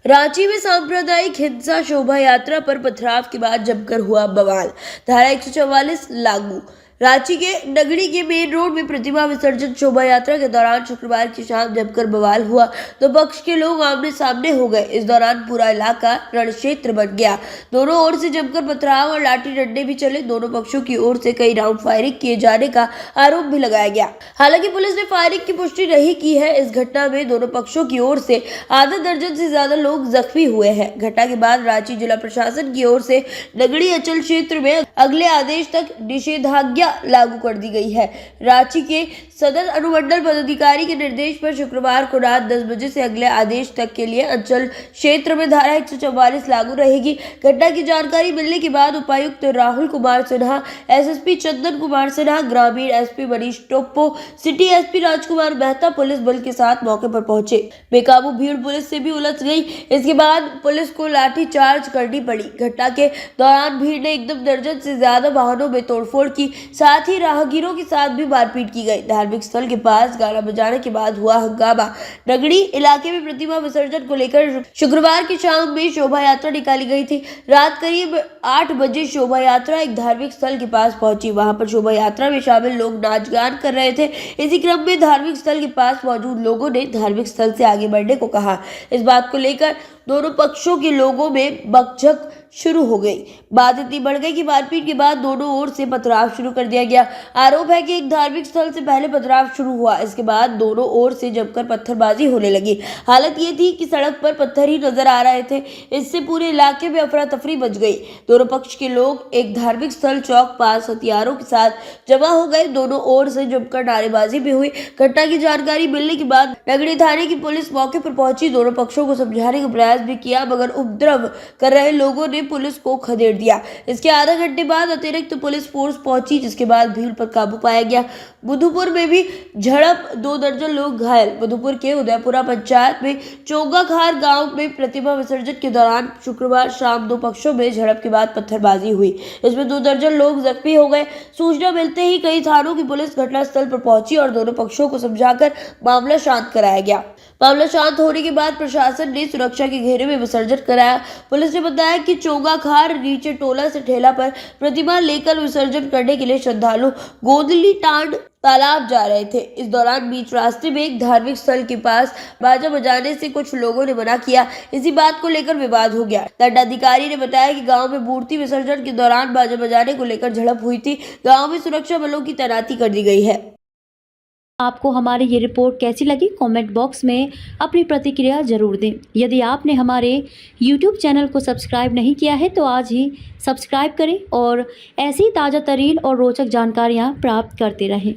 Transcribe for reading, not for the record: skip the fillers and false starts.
रांची में सांप्रदायिक हिंसा शोभा यात्रा पर पथराव के बाद जमकर हुआ बवाल। धारा 144 लागू। रांची के नगरी के मेन रोड में प्रतिमा विसर्जन शोभा यात्रा के दौरान शुक्रवार की शाम जमकर बवाल हुआ तो पक्ष के लोग आमने सामने हो गए। इस दौरान पूरा इलाका रणक्षेत्र बन गया। दोनों ओर से जमकर पथराव और लाठी डंडे भी चले। दोनों पक्षों की ओर से कई राउंड फायरिंग किए जाने का आरोप भी लगाया गया। हालांकि पुलिस ने फायरिंग की पुष्टि नहीं की है। इस घटना में दोनों पक्षों की ओर से आधा दर्जन से ज्यादा लोग जख्मी हुए हैं। घटना के बाद रांची जिला प्रशासन की ओर से नगरी अंचल क्षेत्र में अगले आदेश तक निषेधाज्ञा लागू कर दी गई है। रांची के सदर अनुमंडल पदाधिकारी के निर्देश पर शुक्रवार को रात 10 बजे से अगले आदेश तक के लिए अंचल क्षेत्र में धारा 144 लागू रहेगी। घटना की जानकारी मिलने के बाद उपायुक्त राहुल कुमार सिन्हा, एसएसपी चंदन कुमार सिन्हा, ग्रामीण SP Manish Toppo, city SP Rajkumar Mehta police बल के साथ मौके पर पहुंचे। बेकाबू भीड़ पुलिस से भी उलझ गई। इसके बाद पुलिस को लाठी चार्ज करनी पड़ी। घटना के दौरान भीड़ ने एकदम दर्जन से ज्यादा वाहनों में तोड़फोड़ की, साथ ही राहगीरों के साथ भी मारपीट की गई। धार्मिक स्थल के पास गाना बजाने के बाद हुआ हंगामा। नगरी इलाके में प्रतिमा विसर्जन को लेकर शुक्रवार की शाम में शोभा यात्रा निकाली गई थी। रात करीब 8 बजे शोभा यात्रा एक धार्मिक स्थल के पास पहुंची। वहां पर शोभा यात्रा में शामिल लोग नाच गान कर रहे थे। इसी क्रम में धार्मिक स्थल के पास मौजूद लोगों ने धार्मिक स्थल से आगे बढ़ने को कहा। इस बात को लेकर दोनों पक्षों के लोगों में बकझक शुरू हो गई। बात इतनी बढ़ गई कि मारपीट के बाद दोनों ओर से पथराव शुरू कर दिया गया। आरोप है कि एक धार्मिक स्थल से पहले पथराव शुरू हुआ। इसके बाद दोनों ओर से जमकर पत्थरबाजी होने लगी। हालत ये थी कि सड़क पर पत्थर ही नजर आ रहे थे। इससे पूरे इलाके में अफरा तफरी मच गई। दोनों पक्ष के लोग एक धार्मिक स्थल चौक पास हथियारों के साथ जमा हो गए। दोनों ओर से जमकर नारेबाजी भी हुई। घटना की जानकारी मिलने के बाद नगरी थाने की पुलिस मौके पर पहुंची। दोनों पक्षों को समझाने का प्रयास भी किया, मगर उपद्रव कर रहे लोगों ने पुलिस को खदेड़ दिया। इसके आधा घंटे बाद अतिरिक्त पुलिस फोर्स पहुंची, जिसके बाद भीड़ पर काबू पाया गया। बुधुपुर में भी झड़प, 2 दर्जन लोग घायल। बुधुपुर के उदयपुरा पंचायत में चोंगाखार गांव में प्रतिमा विसर्जन के दौरान शुक्रवार शाम 2 पक्षों में झड़प के बाद पत्थरबाजी हुई। इसमें 2 दर्जन लोग जख्मी हो गए। सूचना मिलते ही कई थानों की पुलिस घटनास्थल पर पहुंची और दोनों पक्षों को समझाकर मामला शांत कराया गया। मामला शांत होने के बाद प्रशासन ने सुरक्षा के घेरे में विसर्जन कराया। पुलिस ने बताया कि चोंगाखार नीचे टोला से ठेला पर प्रतिमा लेकर विसर्जन करने के लिए श्रद्धालु गोदली टांड तालाब जा रहे थे। इस दौरान बीच रास्ते में एक धार्मिक स्थल के पास बाजा बजाने से कुछ लोगों ने मना किया। इसी बात को लेकर विवाद हो गया। दंडाधिकारी ने बताया कि गांव में मूर्ति विसर्जन के दौरान बाजा बजाने को लेकर झड़प हुई थी। गांव में सुरक्षा बलों की तैनाती कर दी गई है। आपको हमारी ये रिपोर्ट कैसी लगी, कमेंट बॉक्स में अपनी प्रतिक्रिया जरूर दें। यदि आपने हमारे YouTube चैनल को सब्सक्राइब नहीं किया है तो आज ही सब्सक्राइब करें और ऐसी ताज़ा तरीन और रोचक जानकारियाँ प्राप्त करते रहें।